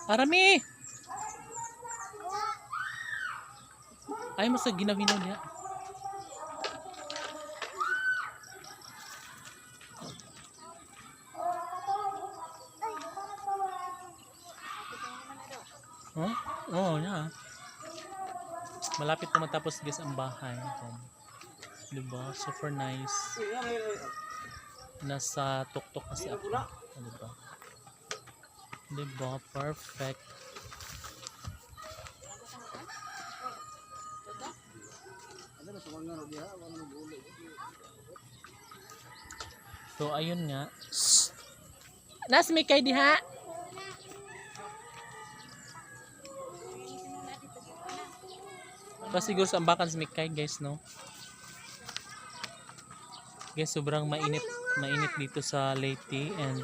Arami! Ay mo sa ginawin niya. Huh? Oo, yeah. Malapit na matapos guys ang bahay. Diba? Super nice. Nasa tuktok kasi ako. Diba? Diba? Perfect. So, ayun nga. Nas may kay diha. Kasi siguro sa ambakan sa Mikay guys, no? Guys, sobrang mainit dito sa Leyte and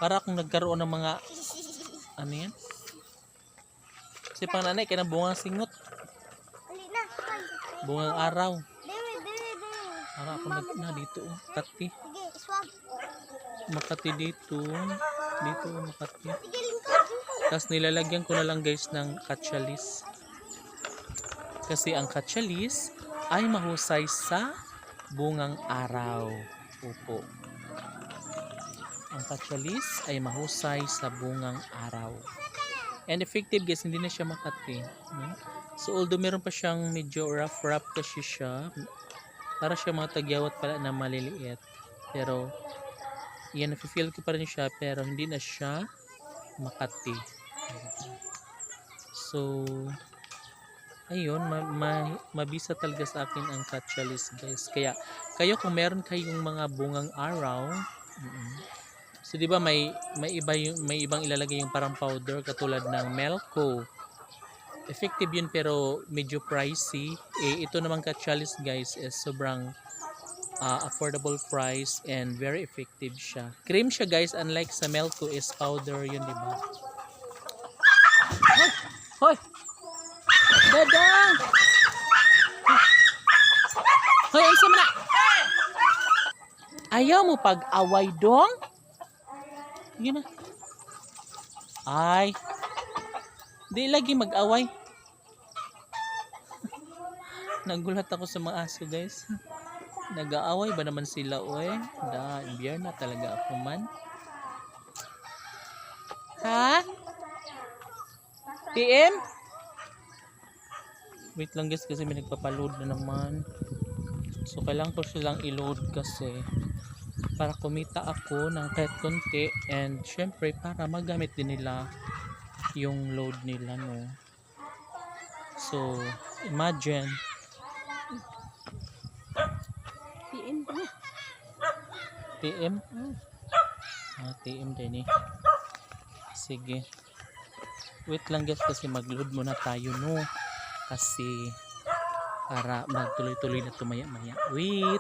para akong nagkaroon ng mga ano yan? Kasi pang nanay kaya ng bungang singot. Bungang araw. Para ako na dito, Makati. Makati dito. Dito, Makati. Tapos nilalagyan ko na lang guys ng katsalis. Kasi ang katsalis ay mahusay sa bungang araw. Opo. Ang katsalis ay mahusay sa bungang araw. And effective guys, hindi na siya makati. So although meron pa siyang medyo rough kasi siya, para siya mga tagyawat pala na maliliit. Pero yan, nafe-feel ko pa rin siya pero hindi na siya makati. So ayun, mabisa talaga sa akin ang katsalis guys. Kaya kayo kung meron kayong mga bungang araw, so di ba may ibang ilalagay yung parang powder katulad ng Melco. Effective yun pero medyo pricey. Ito naman katsalis guys is sobrang affordable price and very effective siya. Cream siya guys, unlike sa Melco is powder yun, di ba? Hoy! Dadang! Hoy, ang sama na! Ayaw mo pag-away dong? Yun na. Ay. Di lagi mag-away. Nagulat ako sa mga aso guys. Nag-aaway ba naman sila oy? Imbyer na talaga ako man. Ha? PM? Wait lang guys kasi may nagpapaload na naman. So kailangan ko silang i-load kasi para kumita ako ng kahit konti and syempre para magamit din nila yung load nila, no. So imagine TM TM din eh. Sige, wait lang guys kasi mag-load muna tayo, no, kasi para magtuloy-tuloy na tumaya-maya. Wait.